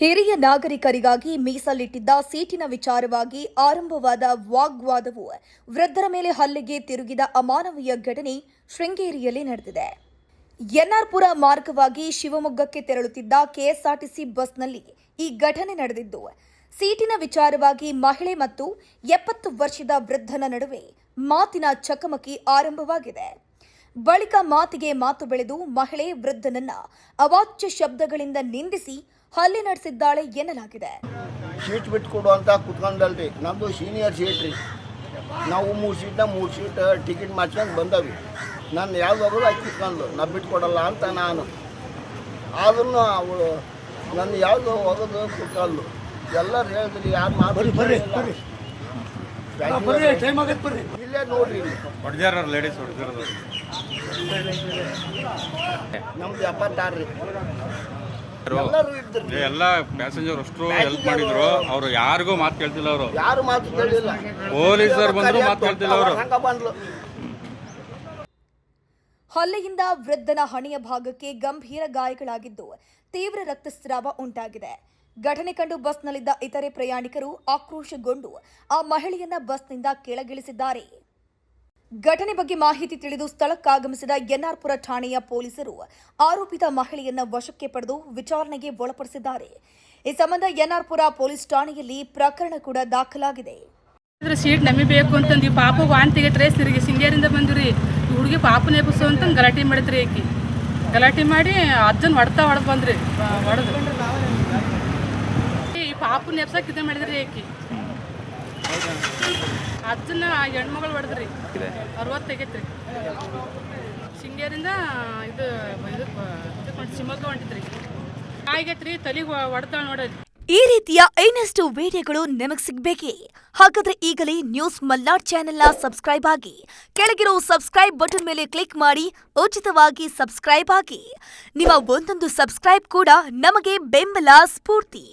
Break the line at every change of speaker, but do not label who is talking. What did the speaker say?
ಹಿರಿಯ ನಾಗರಿಕರಿಗಾಗಿ ಮೀಸಲಿಟ್ಟಿದ್ದ ಸೀಟಿನ ವಿಚಾರವಾಗಿ ಆರಂಭವಾದ ವಾಗ್ವಾದವು ವೃದ್ಧರ ಮೇಲೆ ಹಲ್ಲೆಗೆ ತಿರುಗಿದ ಅಮಾನವೀಯ ಘಟನೆ ಶೃಂಗೇರಿಯಲ್ಲಿ ನಡೆದಿದೆ. ಎನ್ಆರ್ಪುರ ಮಾರ್ಗವಾಗಿ ಶಿವಮೊಗ್ಗಕ್ಕೆ ತೆರಳುತ್ತಿದ್ದ ಕೆಎಸ್ಆರ್ಟಿಸಿ ಬಸ್ನಲ್ಲಿ ಈ ಘಟನೆ ನಡೆದಿದ್ದು, ಸೀಟಿನ ವಿಚಾರವಾಗಿ ಮಹಿಳೆ ಮತ್ತು 70 ವರ್ಷದ ವೃದ್ಧನ ನಡುವೆ ಮಾತಿನ ಚಕಮಕಿ ಆರಂಭವಾಗಿದೆ. ಬಳಿಕ ಮಾತಿಗೆ ಮಾತು ಬೆಳೆದು ಮಹಿಳೆ ವೃದ್ಧನನ್ನ ಅವಾಚ್ಯ ಶಬ್ದಗಳಿಂದ ನಿಂದಿಸಿ ಹಲ್ಲೆ ನಡೆಸಿದ್ದಾಳೆ ಎನ್ನಲಾಗಿದೆ.
ಸೀಟ್ ಬಿಟ್ಕೊಡು ಅಂತ ಕುತ್ಕೊಂಡಲ್ರಿ, ನಮ್ಮದು ಸೀನಿಯರ್ ಸೀಟ್ ರೀ. ನಾವು 3 ಸೀಟ್ ಟಿಕೆಟ್ ಮಾಡ್ಸ್ಕೊಂಡು ಬಂದವಿ. ನಾನು ಯಾವ್ದಾದ್ರು ಆಕಿ ಕುತ್ಕೊಂಡು ನಾ ಬಿಟ್ಕೊಡಲ್ಲ ಅಂತ ನಾನು. ಆದ್ರೂ ಅವಳು ನನ್ನ ಯಾವುದು ಹೋಗೋದು ಕುತ್ಕೊಂಡು ಎಲ್ಲರೂ ಹೇಳಿದ್ರಿ, ಯಾರು ಮಾತು ಇಲ್ಲೇ ನೋಡ್ರಿ, ನಮ್ದು 76 ರೀ.
ಎಲ್ಲ ಪ್ಯಾಸೆಂಜರ್ ಅಷ್ಟು ಹೆಲ್ಪ್ ಮಾಡಿದ್ರು. ಅವ್ರು ಯಾರಿಗೂ ಮಾತು ಕೇಳ್ತಿಲ್ಲ. ಅವರು
ಯಾರು ಮಾತು ಕೇಳಿಲ್ಲ.
ಪೊಲೀಸರು ಬಂದ್ರು ಮಾತು ಕೇಳ್ತಿಲ್ಲ. ಅವರು
ಹಲ್ಲೆಯಿಂದ ವೃದ್ಧನ ಹಣೆಯ ಭಾಗಕ್ಕೆ ಗಂಭೀರ ಗಾಯಗಳಾಗಿದ್ದು ತೀವ್ರ ರಕ್ತಸ್ರಾವ ಉಂಟಾಗಿದೆ. ಘಟನೆ ಕಂಡು ಬಸ್ನಲ್ಲಿದ್ದ ಇತರೆ ಪ್ರಯಾಣಿಕರು ಆಕ್ರೋಶಗೊಂಡು ಆ ಮಹಿಳೆಯನ್ನ ಬಸ್ನಿಂದ ಕೆಳಗಿಳಿಸಿದ್ದಾರೆ. ಘಟನೆ ಬಗ್ಗೆ ಮಾಹಿತಿ ತಿಳಿದು ಸ್ಥಳಕ್ಕಾಗಮಿಸಿದ ಎನ್ಆರ್ಪುರ ಠಾಣೆಯ ಪೊಲೀಸರು ಆರೋಪಿತ ಮಹಿಳೆಯನ್ನ ವಶಕ್ಕೆ ಪಡೆದು ವಿಚಾರಣೆಗೆ ಒಳಪಡಿಸಿದ್ದಾರೆ. ಈ ಸಂಬಂಧ ಎನ್ಆರ್ಪುರ ಪೊಲೀಸ್ ಠಾಣೆಯಲ್ಲಿ ಪ್ರಕರಣ ಕೂಡ ದಾಖಲಾಗಿದೆ.
ಸೀಟ್ ನಮಗೆ ಬೇಕು ಅಂತಂದು ಪಾಪ ವಾಂತಿಗೆ ತಿರುಗಿ ಸಿಂಗೇರಿಂದ ಬಂದ್ರಿ. ಹುಡುಗಿ ಪಾಪ ನೇಪಿಸು ಅಂತ ಗಲಾಟೆ ಮಾಡಿದ್ರಿ. ಆಕಿ ಗಲಾಟೆ ಮಾಡಿ ಅಜ್ಜನ ಹೊಡೆದು ಬಂದ್ರಿ. ಹೊಡೆದು ಈ ಪಾಪ ನೆಪ್ಸಕ್ಕೆ ಇದನ್ನ ಮಾಡಿದ್ರಿ. ಆಕಿ ಅಜ್ಜನ ಹೆಣ್ಮಗಳು ಹೊಡೆದ್ರಿ. 60 ಆಗೈತ್ರಿ. ಸಿಂಗೇರಿಂದ ಇದು ಶಿವಮೊಗ್ಗ ಹೊಂಟಿದ್ರಿ. ಆಗೈತ್ರಿ, ತಲೆಗೆ ಹೊಡೆದಾಳ ನೋಡ್ರಿ.
ಈ ರೀತಿಯ ಇನ್ನಷ್ಟು ವಿಡಿಯೋಗಳು ನಿಮಗೆ ಸಿಗಬೇಕೇ? ಹಾಗಾದ್ರೆ ಈಗಲೇ ನ್ಯೂಸ್ ಮಲ್ನಾಡ್ ಚಾನೆಲ್ನ ಸಬ್ಸ್ಕ್ರೈಬ್ ಆಗಿ, ಕೆಳಗಿರೋ ಸಬ್ಸ್ಕ್ರೈಬ್ ಬಟನ್ ಮೇಲೆ ಕ್ಲಿಕ್ ಮಾಡಿ ಉಚಿತವಾಗಿ ಸಬ್ಸ್ಕ್ರೈಬ್ ಆಗಿ. ನಿಮ್ಮ ಒಂದೊಂದು ಸಬ್ಸ್ಕ್ರೈಬ್ ಕೂಡ ನಮಗೆ ಬೆಂಬಲ ಸ್ಫೂರ್ತಿ.